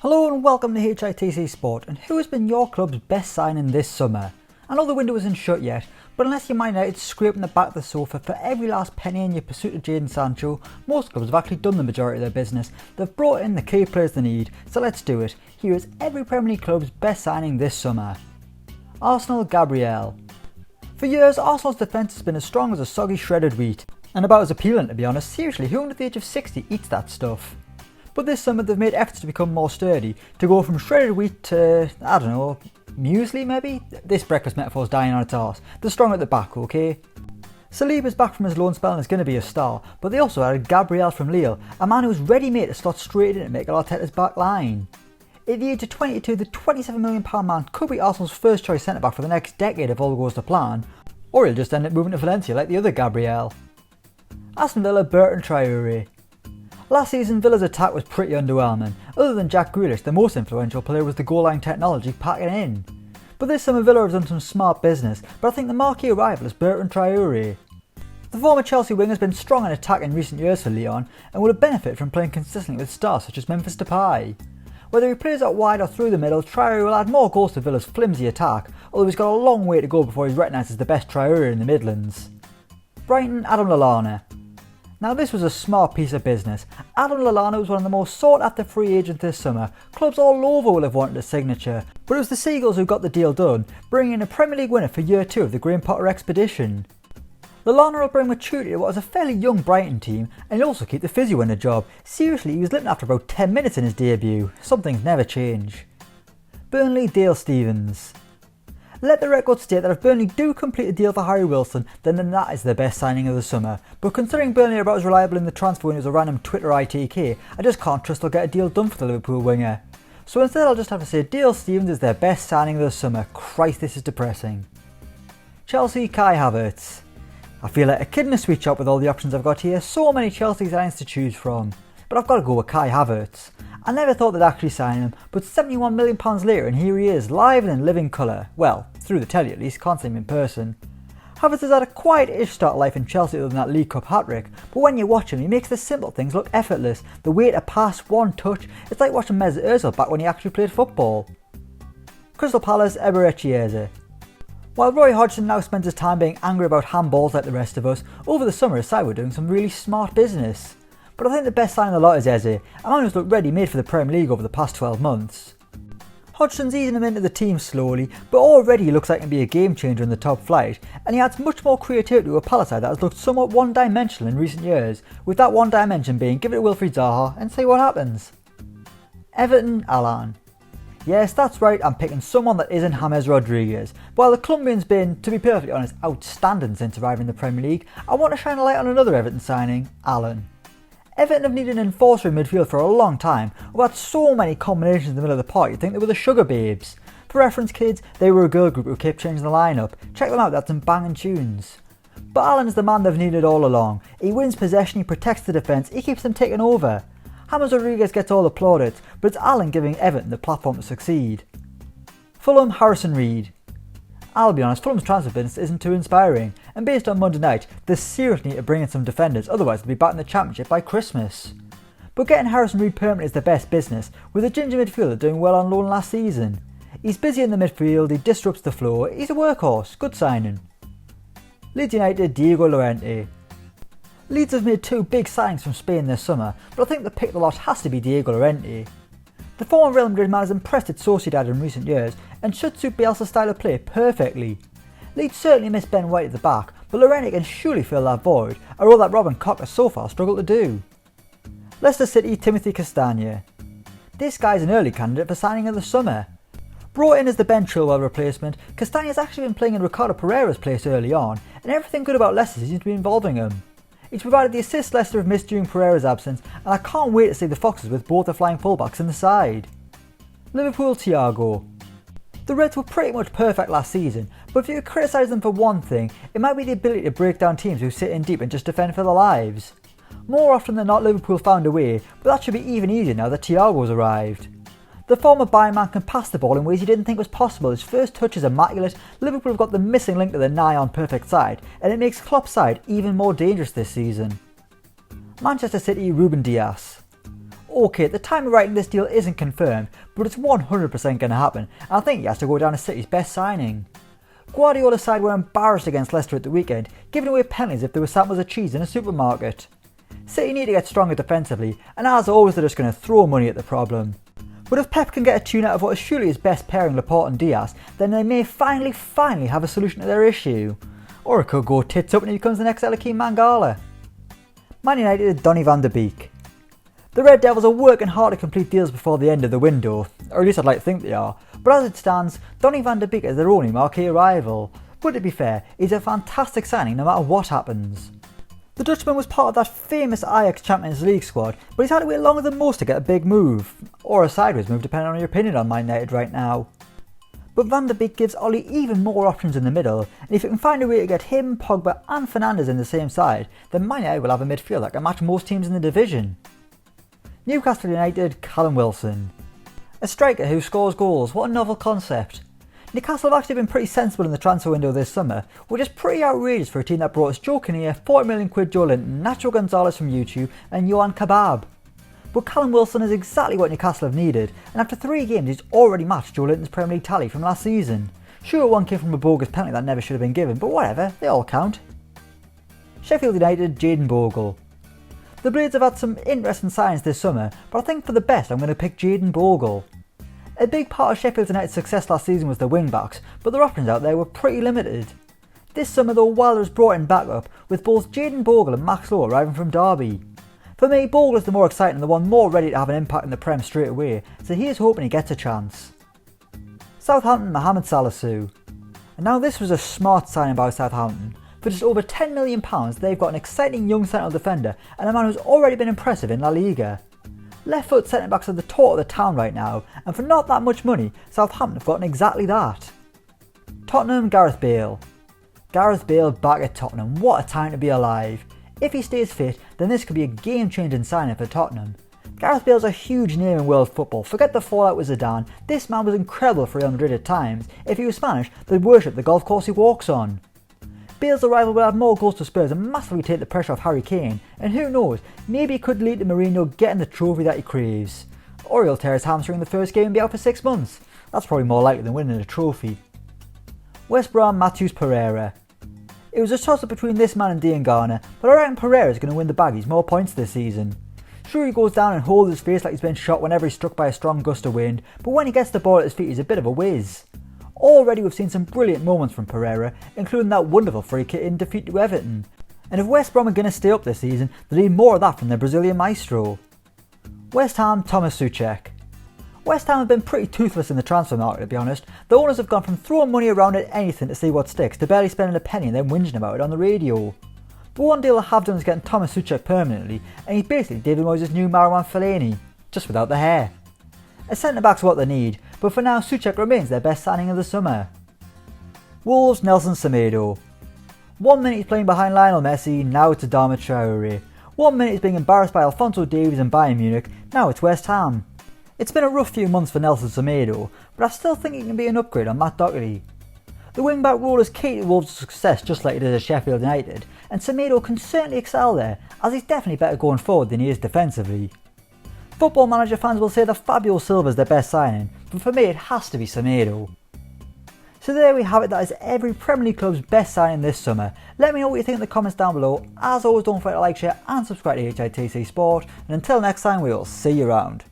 Hello and welcome to HITC Sport, and who has been your club's best signing this summer? I know the window isn't shut yet, but unless you're Man United scraping the back of the sofa for every last penny in your pursuit of Jadon Sancho, most clubs have actually done the majority of their business. They've brought in the key players they need, so let's do it. Here is every Premier League club's best signing this summer. Arsenal, GABRIEL. For years, Arsenal's defence has been as strong as a soggy shredded wheat, and about as appealing to be honest. Seriously, who under the age of 60 eats that stuff? But this summer they've made efforts to become more sturdy, to go from shredded wheat to, I don't know, muesli maybe? This breakfast metaphor's dying on its arse. They're strong at the back, okay? Saliba's back from his loan spell and is going to be a star, but they also added Gabriel from Lille, a man who was ready-made to slot straight in and make Arteta's back line. At the age of 22, the £27 million man could be Arsenal's first choice centre-back for the next decade if all goes to plan, or he'll just end up moving to Valencia like the other Gabriel. Aston Villa, BERTRAND, TRAORE. Last season, Villa's attack was pretty underwhelming. Other than Jack Grealish, the most influential player was the goal line technology packing in. But this summer Villa have done some smart business, but I think the marquee arrival is BERTRAND TRAORE. The former Chelsea winger has been strong in attack in recent years for Lyon and would have benefited from playing consistently with stars such as Memphis Depay. Whether he plays out wide or through the middle, Traore will add more goals to Villa's flimsy attack, although he's got a long way to go before he's recognised as the best Traore in the Midlands. Brighton, LALLANA. Now this was a smart piece of business. LALLANA was one of the most sought after free agents this summer. Clubs all over will have wanted a signature, but it was the Seagulls who got the deal done, bringing in a Premier League winner for year 2 of the Graham Potter expedition. LALLANA will bring maturity to what is a fairly young Brighton team, and he'll also keep the physio in the job. Seriously, he was limping after about 10 minutes in his debut. Some things never change. Burnley, Dale Stephens. Let the record state that if Burnley do complete a deal for Harry Wilson, then that is the best signing of the summer. But considering Burnley are about as reliable in the transfer window as a random Twitter ITK, I just can't trust they'll get a deal done for the Liverpool winger. So instead I'll just have to say Dale Stephens is their best signing of the summer. Christ, this is depressing. Chelsea, Kai Havertz. I feel like a kid in a sweet shop with all the options I've got here, so many Chelsea signings to choose from. But I've got to go with Kai Havertz. I never thought they'd actually sign him, but £71 million later and here he is, live and in living colour. Well, through the telly at least, can't see him in person. Havertz has had a quiet-ish start life in Chelsea other than that League Cup hat-trick, but when you watch him he makes the simple things look effortless. The way to pass, one touch, it's like watching Mesut Ozil back when he actually played football. Crystal Palace, Eberechi. While Roy Hodgson now spends his time being angry about handballs like the rest of us, over the summer his side were doing some really smart business. But I think the best sign of the lot is Eze, a man who's looked ready-made for the Premier League over the past 12 months. Hodgson's easing him into the team slowly, but already he looks like he can be a game changer in the top flight, and he adds much more creativity to a Palace side that has looked somewhat one-dimensional in recent years, with that one dimension being give it to Wilfried Zaha and see what happens. Everton, ALLAN. Yes, that's right, I'm picking someone that isn't James Rodriguez. While the Colombian's been, to be perfectly honest, outstanding since arriving in the Premier League, I want to shine a light on another Everton signing, ALLAN. Everton have needed an enforcer in midfield for a long time, who had so many combinations in the middle of the park you'd think they were the Sugar Babes. For reference kids, they were a girl group who kept changing the lineup. Check them out, they had some banging tunes. But ALLAN is the man they've needed all along. He wins possession, he protects the defence, he keeps them taking over. James Rodriguez gets all the plaudits, but it's ALLAN giving Everton the platform to succeed. Fulham, Harrison Reed. I'll be honest, Fulham's transfer business isn't too inspiring, and based on Monday night, they seriously need to bring in some defenders, otherwise they'll be back in the Championship by Christmas. But getting Harrison Reed permanent is the best business, with a ginger midfielder doing well on loan last season. He's busy in the midfield, he disrupts the flow, he's a workhorse, good signing. Leeds United, Diego Llorente. Leeds have made 2 big signings from Spain this summer, but I think the pick of the lot has to be Diego Llorente. The former Real Madrid man has impressed at Sociedad in recent years and should suit Bielsa's style of play perfectly. Leeds certainly miss Ben White at the back, but Llorente can surely fill that void, a role that Robin Koch has so far struggled to do. Leicester City, Timothy Castagne. This guy's an early candidate for signing of the summer. Brought in as the Ben Chilwell replacement, Castagne has actually been playing in Ricardo Pereira's place early on, and everything good about Leicester seems to be involving him. He's provided the assist Leicester have missed during Pereira's absence, and I can't wait to see the Foxes with both the flying fullbacks in the side. Liverpool, THIAGO. The Reds were pretty much perfect last season, but if you could criticise them for one thing, it might be the ability to break down teams who sit in deep and just defend for their lives. More often than not Liverpool found a way, but that should be even easier now that Thiago's arrived. The former Bayern man can pass the ball in ways you didn't think was possible. His first touch is immaculate. Liverpool have got the missing link to the nigh-on perfect side, and it makes Klopp's side even more dangerous this season. Manchester City, Ruben Dias. Okay, at the time of writing this deal isn't confirmed, but it's 100% going to happen, and I think he has to go down as City's best signing. Guardiola's side were embarrassed against Leicester at the weekend, giving away penalties if there were samples of cheese in a supermarket. City need to get stronger defensively, and as always they're just going to throw money at the problem. But if Pep can get a tune out of what is surely his best pairing, Laporte and Dias, then they may finally have a solution to their issue. Or it could go tits up and he becomes the next Joaquin Mangala. Man United Donny van de Beek. The Red Devils are working hard to complete deals before the end of the window, or at least I'd like to think they are, but as it stands, Donny van de Beek is their only marquee rival. But to be fair, he's a fantastic signing no matter what happens. The Dutchman was part of that famous Ajax Champions League squad, but he's had to wait longer than most to get a big move, or a sideways move depending on your opinion on Man United right now. But Van de Beek gives Ollie even more options in the middle, and if you can find a way to get him, Pogba and Fernandes in the same side, then Man United will have a midfield that can match most teams in the division. Newcastle United Callum Wilson. A striker who scores goals, what a novel concept. Newcastle have actually been pretty sensible in the transfer window this summer, which is pretty outrageous for a team that brought us Joe Kinnear, 40 million quid JoeLinton, Nacho Gonzalez from YouTube and Johan Kebab. But Callum Wilson is exactly what Newcastle have needed, and after 3 games he's already matched JoeLinton's Premier League tally from last season. Sure, one came from a bogus penalty that never should have been given, but whatever, they all count. Sheffield United Jayden Bogle. The Blades have had some interesting signings this summer, but I think for the best I'm going to pick Jayden Bogle. A big part of Sheffield United's success last season was their wing-backs, but their options out there were pretty limited. This summer though, Wilder has brought in backup, with both Jayden Bogle and Max Lowe arriving from Derby. For me, Bogle is the more exciting and the one more ready to have an impact in the Prem straight away, so he is hoping he gets a chance. Southampton Mohamed Salisu. And now this was a smart signing by Southampton. For just over £10 million they've got an exciting young central defender and a man who's already been impressive in La Liga. Left foot centre backs are the talk of the town right now, and for not that much money, Southampton have gotten exactly that. Tottenham Gareth Bale. Gareth Bale back at Tottenham, what a time to be alive. If he stays fit, then this could be a game-changing signing for Tottenham. Gareth Bale's a huge name in world football, forget the fallout with Zidane, this man was incredible for Real Madrid at times. If he was Spanish, they'd worship the golf course he walks on. Bale's arrival will add more goals to Spurs and massively take the pressure off Harry Kane, and who knows, maybe it could lead to Mourinho getting the trophy that he craves. Or he'll tear his hamstring in the first game and be out for 6 months. That's probably more likely than winning a trophy. West Brom Matheus Pereira. It was a toss-up between this man and Diangana, but I reckon Pereira is going to win the baggies more points this season. Sure, he goes down and holds his face like he's been shot whenever he's struck by a strong gust of wind, but when he gets the ball at his feet he's a bit of a whiz. Already we've seen some brilliant moments from Pereira, including that wonderful free kick in defeat to Everton. And if West Brom are going to stay up this season, they need more of that from their Brazilian maestro. West Ham Thomas Souček. West Ham have been pretty toothless in the transfer market to be honest. The owners have gone from throwing money around at anything to see what sticks to barely spending a penny and then whinging about it on the radio. But one deal they have done is getting Thomas Souček permanently, and he's basically David Moyes' new Marouane Fellaini, just without the hair. A centre-back's what they need, but for now Souček remains their best signing of the summer. Wolves Nelson Semedo. 1 minute he's playing behind Lionel Messi, now it's Adama Traore. 1 minute he's being embarrassed by Alphonso Davies and Bayern Munich, now it's West Ham. It's been a rough few months for Nelson Semedo, but I still think he can be an upgrade on Matt Doherty. The wing-back role is key to Wolves' success just like it is at Sheffield United, and Semedo can certainly excel there, as he's definitely better going forward than he is defensively. Football Manager fans will say that Fabio Silva is their best signing, but for me it has to be Semedo. So there we have it, that is every Premier League club's best signing this summer. Let me know what you think in the comments down below. As always, don't forget to like, share and subscribe to HITC Sport, and until next time we will see you around.